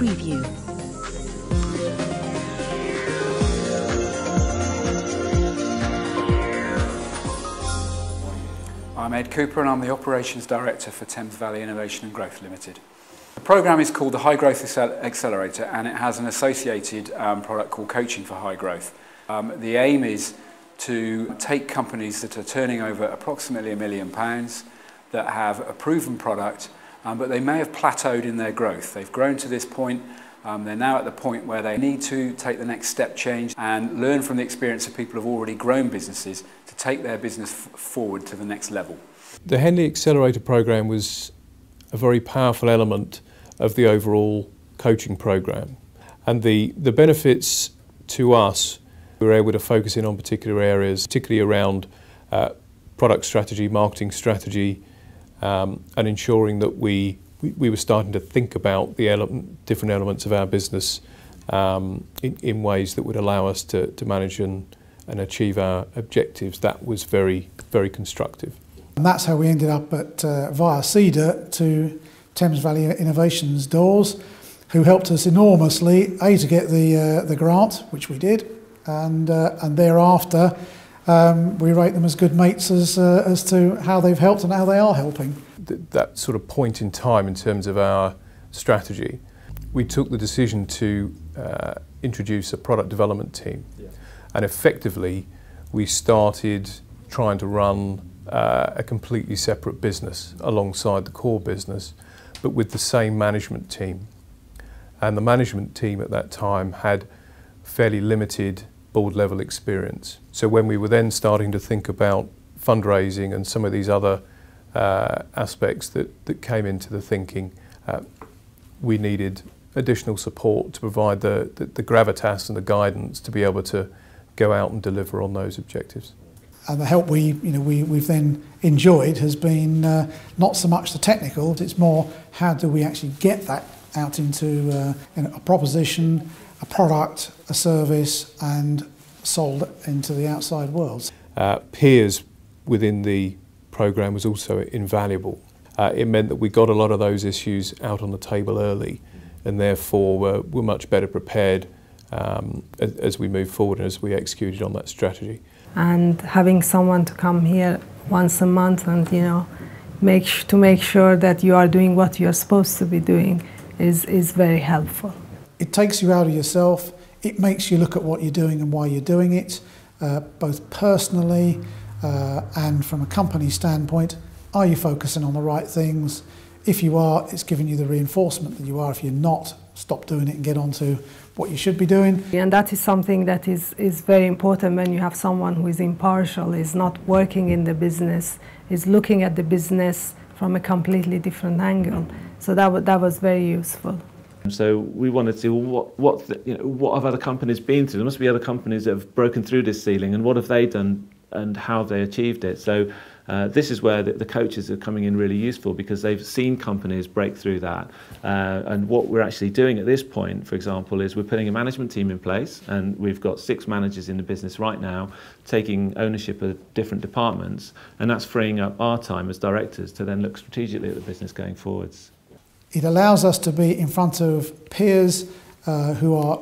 preview. I'm Ed Cooper and I'm the Operations Director for Thames Valley Innovation and Growth Limited. The programme is called the High Growth Accelerator and it has an associated product called Coaching for High Growth. The aim is to take companies that are turning over approximately £1 million, that have a proven product, but they may have plateaued in their growth. They've grown to this point, they're now at the point where they need to take the next step change and learn from the experience of people who have already grown businesses to take their business forward to the next level. The Henley Accelerator Program was a very powerful element of the overall coaching program, and the benefits to us, we were able to focus in on particular areas, particularly around product strategy, marketing strategy, and ensuring that we were starting to think about the different elements of our business in ways that would allow us to manage and achieve our objectives. That was very, very constructive. And that's how we ended up at via CEDA to Thames Valley Innovations doors, who helped us enormously, to get the grant, which we did, and thereafter we rate them as good mates as to how they've helped and how they are helping. That sort of point in time in terms of our strategy, we took the decision to introduce a product development team, and effectively we started trying to run a completely separate business alongside the core business, but with the same management team. And the management team at that time had fairly limited board level experience. So when we were then starting to think about fundraising and some of these other aspects that came into the thinking, we needed additional support to provide the gravitas and the guidance to be able to go out and deliver on those objectives. And the help we've then enjoyed has been not so much the technical, it's more how do we actually get that out into a proposition, a product, a service, and sold into the outside world. Peers within the programme was also invaluable. It meant that we got a lot of those issues out on the table early, and therefore we're much better prepared as we move forward and as we executed on that strategy. And having someone to come here once a month and make sure that you are doing what you are supposed to be doing is very helpful. It takes you out of yourself. It makes you look at what you're doing and why you're doing it, both personally and from a company standpoint. Are you focusing on the right things? If you are, it's giving you the reinforcement that you are. If you're not, stop doing it and get on to what you should be doing. And that is something that is very important when you have someone who is impartial, is not working in the business, is looking at the business from a completely different angle. So that was very useful. So we wanted to see what have other companies been through. There must be other companies that have broken through this ceiling, and what have they done and how have they achieved it. So this is where the coaches are coming in really useful, because they've seen companies break through that. And what we're actually doing at this point, for example, is we're putting a management team in place, and we've got 6 managers in the business right now taking ownership of different departments, and that's freeing up our time as directors to then look strategically at the business going forwards. It allows us to be in front of peers who are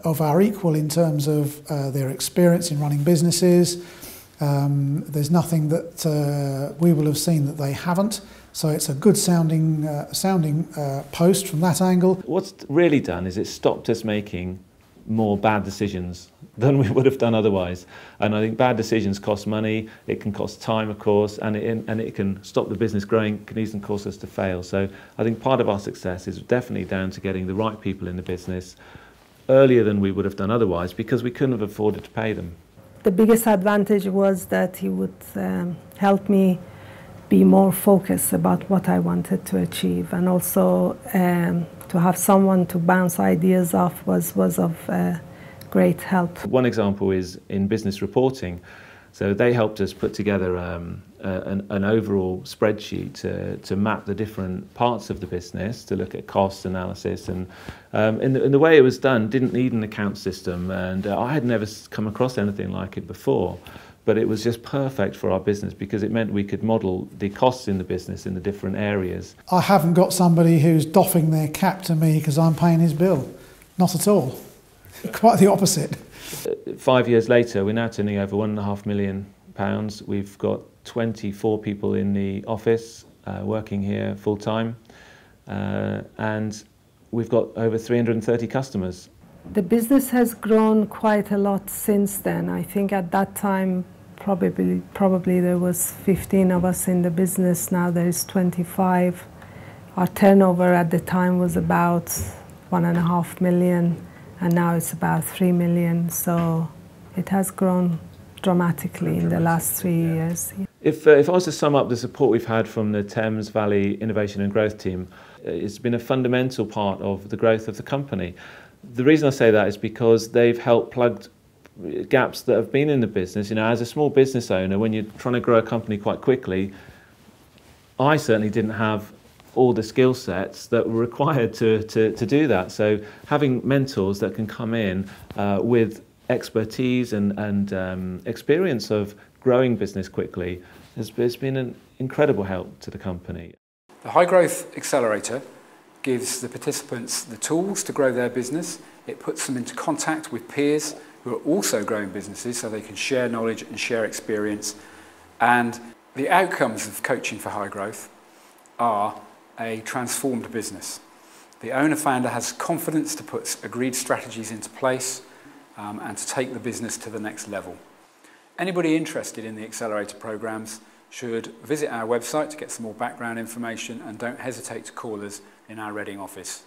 of our equal in terms of their experience in running businesses. There's nothing that we will have seen that they haven't, so it's a good sounding post from that angle. What's really done is it's stopped us making more bad decisions than we would have done otherwise. And I think bad decisions cost money, it can cost time of course, and it can stop the business growing, can even cause us to fail. So I think part of our success is definitely down to getting the right people in the business earlier than we would have done otherwise, because we couldn't have afforded to pay them. The biggest advantage was that he would help me be more focused about what I wanted to achieve, and also to have someone to bounce ideas off was of great help. One example is in business reporting. So they helped us put together an overall spreadsheet to map the different parts of the business, to look at cost analysis, and in the way it was done didn't need an account system, and I had never come across anything like it before. but it was just perfect for our business because it meant we could model the costs in the business in the different areas. I haven't got somebody who's doffing their cap to me because I'm paying his bill. Not at all. Quite the opposite. 5 years later, we're now turning over £1.5 million. We've got 24 people in the office working here full time, and we've got over 330 customers. The business has grown quite a lot since then. I think at that time probably there was 15 of us in the business. Now there is 25. Our turnover at the time was about £1.5 million, and now it's about £3 million. So it has grown dramatically in the last 3 years. If I was to sum up the support we've had from the Thames Valley Innovation and Growth team, it's been a fundamental part of the growth of the company. The reason I say that is because they've helped plug gaps that have been in the business. You know, as a small business owner, when you're trying to grow a company quite quickly, I certainly didn't have all the skill sets that were required to do that. So having mentors that can come in with expertise and experience of growing business quickly has been an incredible help to the company. The High Growth Accelerator gives the participants the tools to grow their business. It puts them into contact with peers who are also growing businesses so they can share knowledge and share experience. And the outcomes of coaching for high growth are a transformed business. The owner-founder has confidence to put agreed strategies into place and to take the business to the next level. Anybody interested in the Accelerator programs should visit our website to get some more background information, and don't hesitate to call us in our Reading office.